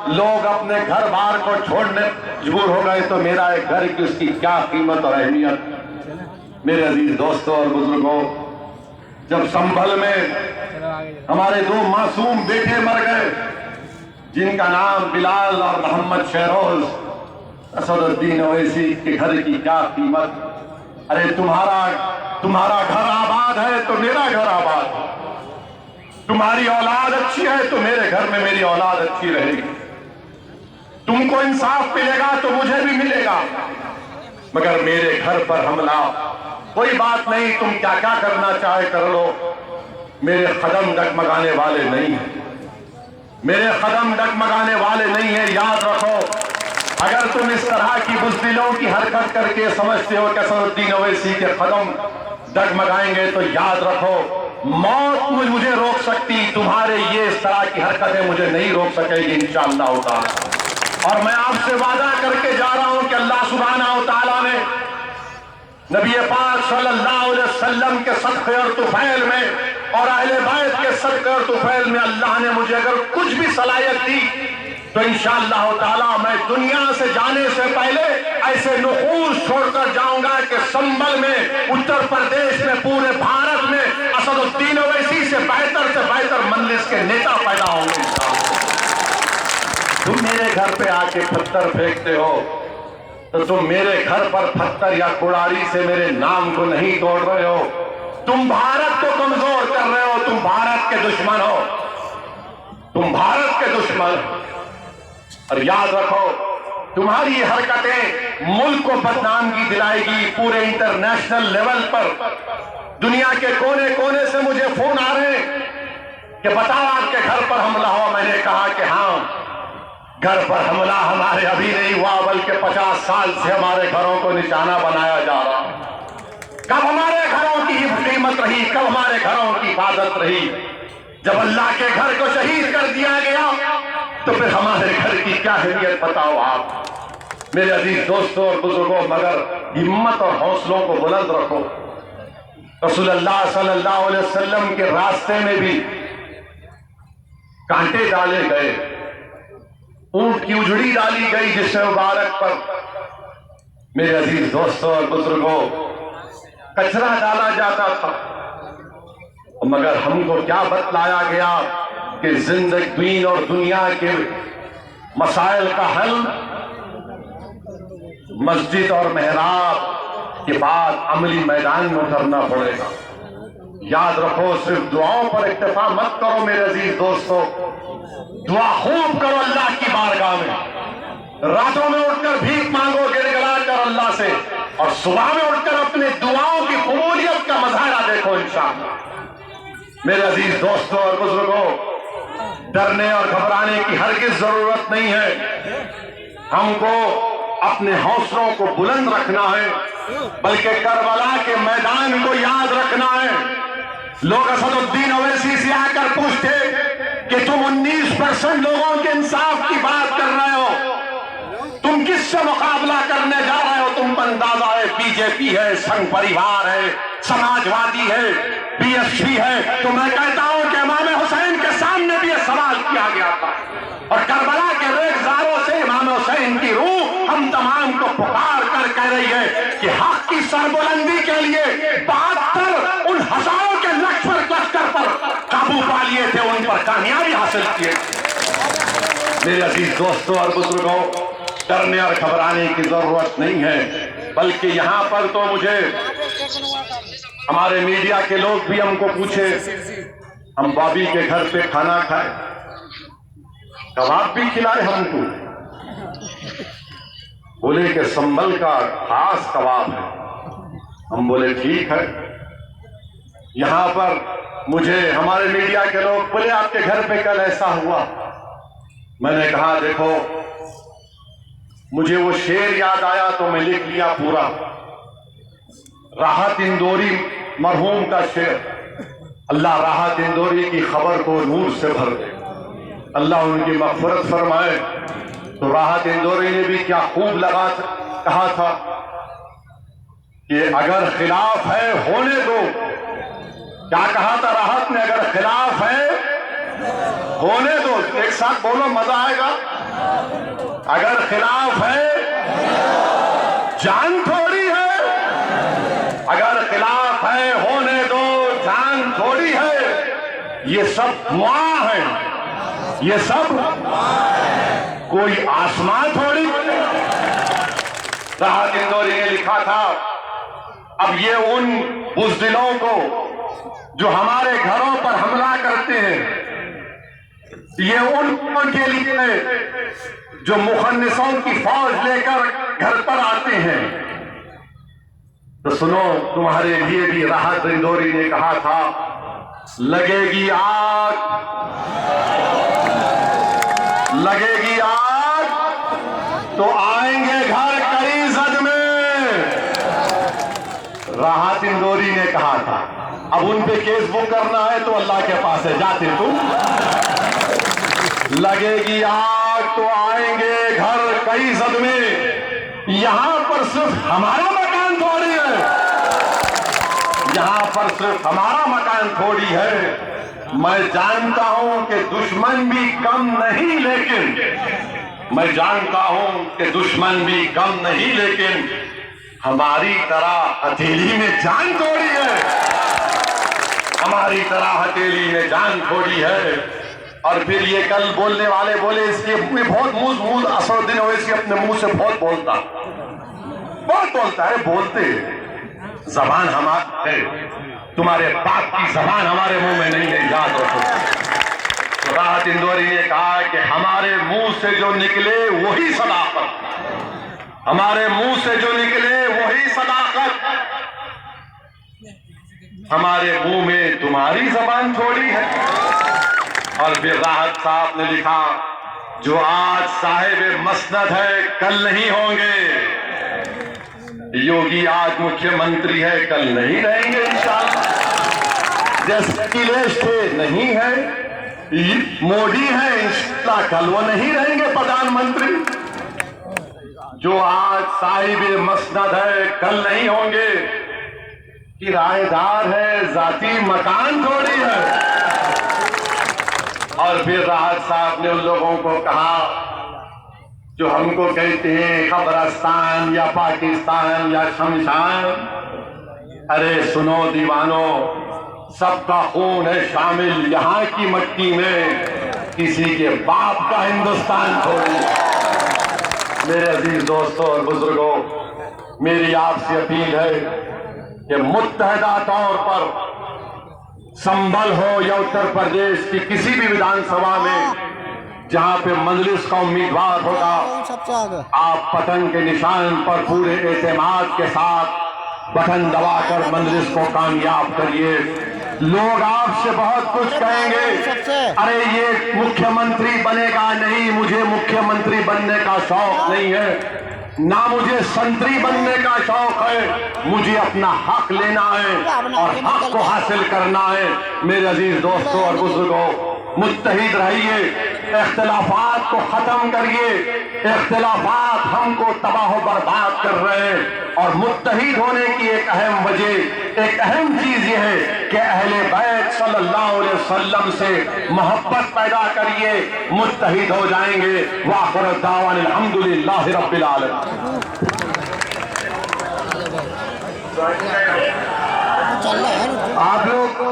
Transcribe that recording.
لوگ اپنے گھر بار کو چھوڑنے مجبور ہو گئے تو میرا ایک گھر کی اس کی کیا قیمت اور اہمیت۔ میرے عزیز دوستوں اور بزرگوں، جب سنبھل میں ہمارے دو معصوم بیٹے مر گئے جن کا نام بلال اور محمد شہروز، اسد الدین اویسی کے گھر کی کیا قیمت۔ ارے تمہارا گھر آباد ہے تو میرا گھر آباد ہے، تمہاری اولاد اچھی ہے تو میرے گھر میں میری اولاد اچھی رہے گی، تم کو انصاف ملے گا تو مجھے بھی ملے گا، مگر میرے گھر پر حملہ، کوئی بات نہیں، تم کیا کیا کرنا چاہے کر لو، میرے قدم ڈگمگانے والے نہیں ہیں، میرے قدم ڈگمگانے والے نہیں ہیں۔ یاد رکھو، اگر تم اس طرح کی بزدلوں کی حرکت کر کے سمجھتے ہو کہ اسد الدین اویسی کے قدم ڈگمگائیں گے تو یاد رکھو، موت مجھے روک سکتی، تمہارے یہ اس طرح کی حرکتیں مجھے نہیں روک سکے گی انشاءاللہ تعالی۔ اور میں آپ سے وعدہ کر کے جا رہا ہوں کہ اللہ سبحانہ و تعالیٰ نے نبی پاک صلی اللہ علیہ وسلم کے صدقے اور طفیل میں اور اہل بیت کے صدقے اور طفیل میں اللہ نے مجھے اگر کچھ بھی صلاحیت دی تو انشاءاللہ تعالیٰ میں دنیا سے جانے سے پہلے ایسے نقوش چھوڑ کر جاؤں گا کہ سنبل میں، اتر پردیش میں، پورے بھارت میں اسد الدین اویسی سے بہتر مجلس کے نیتا پیدا ہوں گے۔ تم میرے گھر پہ آ کے پتھر پھینکتے ہو تو تم میرے گھر پر پتھر یا کڑاڑی سے میرے نام کو نہیں توڑ رہے ہو، تم بھارت کو کمزور کر رہے ہو، تم بھارت کے دشمن ہو، تم بھارت کے دشمن ہو۔ اور یاد رکھو، تمہاری یہ حرکتیں ملک کو بدنامگی دلائے گی پورے انٹرنیشنل لیول پر۔ دنیا کے کونے کونے سے مجھے فون آ رہے ہیں کہ بتاؤ آپ کے گھر پر حملہ ہوا۔ میں نے کہا کہ ہاں، گھر پر حملہ ہمارے ابھی نہیں ہوا بلکہ 50 سال سے ہمارے گھروں کو نشانہ بنایا جا رہا ہے۔ کب ہمارے گھروں کی قیمت رہی، کب ہمارے گھروں کی حفاظت رہی؟ جب اللہ کے گھر کو شہید کر دیا گیا تو پھر ہمارے گھر کی کیا اہمیت بتاؤ آپ۔ میرے عزیز دوستوں اور بزرگوں، مگر ہمت اور حوصلوں کو بلند رکھو۔ رسول اللہ صلی اللہ علیہ وسلم کے راستے میں بھی کانٹے ڈالے گئے، اونٹ کی اجڑی ڈالی گئی جس مبارک پر میرے عزیز دوستوں اور بزرگوں کچرا ڈالا جاتا تھا، مگر ہم کو کیا بتلایا گیا کہ زندگی دین اور دنیا کے مسائل کا حل مسجد اور محراب کے بعد عملی میدان میں اترنا پڑے گا۔ یاد رکھو، صرف دعاؤں پر اکتفا مت کرو میرے عزیز دوستوں، دعا خوب کرو اللہ کی بارگاہ میں، راتوں میں اٹھ کر بھیک مانگو گڑ گڑا کر اللہ سے، اور صبح میں اٹھ کر اپنے دعاؤں کی قبولیت کا مظاہرہ دیکھو انشاءاللہ۔ میرے عزیز دوستوں اور بزرگوں، ڈرنے اور گھبرانے کی ہرگز ضرورت نہیں ہے، ہم کو اپنے حوصلوں کو بلند رکھنا ہے، بلکہ کربلا کے میدان کو یاد رکھنا ہے۔ لوگ اسد الدین اویسی سے آ کر پوچھتے کہ تم 19% لوگوں کے انصاف کی بات کر رہے ہو، تم کس سے مقابلہ کرنے جا رہے ہو؟ تم اندازہ ہے بی جے پی ہے، سنگھ پریوار ہے، سماجوادی ہے، بی ایس پی ہے۔ تو میں کہتا ہوں کہ امام حسین کے سامنے بھی یہ سوال کیا گیا تھا، اور کربلا کے ریگزاروں سے امام حسین کی روح ہم تمام کو پکار کر کہہ رہی ہے کہ حق کی سربلندی کے لیے 72 ان ہزاروں کے لشکر پر قابو پا لیے تھے، ان پر کامیابی حاصل کیے۔ میرے عزیز دوستوں اور بزرگوں، ڈرنے اور گھبرانے کی ضرورت نہیں ہے، بلکہ یہاں پر تو مجھے ہمارے میڈیا کے لوگ بھی ہم کو پوچھے، ہم بابی کے گھر پہ کھانا کھائے، کباب بھی کھلائے ہم کو، بولے کہ سنبل کا خاص کباب ہے۔ ہم بولے ٹھیک ہے۔ یہاں پر مجھے ہمارے میڈیا کے لوگ بولے آپ کے گھر پہ کل ایسا ہوا۔ میں نے کہا دیکھو، مجھے وہ شعر یاد آیا تو میں لکھ لیا پورا، راحت اندوری مرحوم کا شعر، اللہ راحت اندوری کی خبر کو نور سے بھر دے، اللہ ان کی مغفرت فرمائے۔ تو راحت اندوری نے بھی کیا خوب کہا تھا کہ اگر خلاف ہے ہونے دو۔ کیا کہا تھا راحت نے؟ اگر خلاف ہے ہونے دو۔ ایک ساتھ بولو، مزہ آئے گا۔ اگر خلاف ہے جان تھوڑی ہے، اگر خلاف ہے ہونے دو جان تھوڑی ہے، یہ سب دعا ہے، یہ سب کوئی آسمان تھوڑی۔ راحت اندوری نے لکھا تھا اب یہ ان بزدلوں کو جو ہمارے گھروں پر حملہ کرتے ہیں، یہ ان کے لیے جو مخنثوں کی فوج لے کر گھر پر آتے ہیں، تو سنو تمہارے لیے بھی راحت اندوری نے کہا تھا لگے گی آگ، لگے گی آگ تو آئیں گے گھر کئی زد میں، راحت اندوری نے کہا تھا۔ اب ان پہ کیس بک کرنا ہے تو اللہ کے پاس ہے، جاتے تم۔ لگے گی آگ تو آئیں گے گھر کئی زد میں، یہاں پر صرف ہمارا مکان تھوڑی ہے، یہاں پر صرف ہمارا مکان تھوڑی ہے۔ میں جانتا ہوں کہ دشمن بھی کم نہیں، لیکن میں جانتا ہوں کہ دشمن بھی کم نہیں، لیکن ہماری طرح ہتھیلی میں جان تھوڑی ہے، ہماری طرح ہتھیلی میں جان تھوڑی ہے۔ اور پھر یہ کل بولنے والے بولے اس کے بہت موز اسدالدین اویسی اپنے منہ سے بہت بولتا ہے، بولتے زبان ہمارا ہے، تمہارے باپ کی زبان ہمارے منہ میں نہیں ہے، یاد رکھو۔ تو راحت اندوری نے کہا کہ ہمارے منہ سے جو نکلے وہی صداقت، ہمارے منہ سے جو نکلے وہی صداقت، ہمارے منہ میں تمہاری زبان تھوڑی ہے۔ اور پھر راحت صاحب نے لکھا جو آج صاحب مسند ہے کل نہیں ہوں گے، یوگی آج مکھیہ منتری ہے کل نہیں رہیں گے انشاءاللہ، جیسے اکھلیش تھے نہیں ہے، مودی ہے انشاءاللہ کل وہ نہیں رہیں گے پردھان منتری۔ جو آج صاحب مسند ہے کل نہیں ہوں گے، کرایہ دار ہے ذاتی مکان تھوڑی ہے۔ اور پھر راحت صاحب نے ان لوگوں کو کہا جو ہم کو کہتے ہیں قبرستان یا پاکستان یا شمشان، ارے سنو دیوانو، سب کا خون ہے شامل یہاں کی مٹی میں، کسی کے باپ کا ہندوستان تھوڑی۔ میرے عزیز دوستوں اور بزرگوں، میری آپ سے اپیل ہے کہ متحدہ طور پر سنبھل ہو یا اتر پردیش کی کسی بھی ویدھان سبھا میں جہاں پہ مجلس کا امیدوار ہوگا، آپ پتنگ کے نشان پر پورے اعتماد کے ساتھ بٹن دبا کر مجلس کو کامیاب کریے۔ لوگ آپ سے بہت کچھ کہیں گے، ارے یہ مکھیہ منتری بنے گا نہیں، مجھے مکھیہ منتری بننے کا شوق نہیں ہے، نہ مجھے سنتری بننے کا شوق ہے، مجھے اپنا حق لینا ہے اور حق کو حاصل کرنا ہے۔ میرے عزیز دوستوں اور بزرگوں، متحد رہیے، اختلافات کو ختم کریے، اختلافات ہم کو تباہ و برباد کر رہے ہیں، اور متحد ہونے کی ایک اہم وجہ، ایک اہم چیز یہ ہے کہ اہل بیت صلی اللہ علیہ وسلم سے محبت پیدا کریے، متحد ہو جائیں گے۔ وآخر دعوانا الحمدللہ رب العالمین۔ آپ لوگ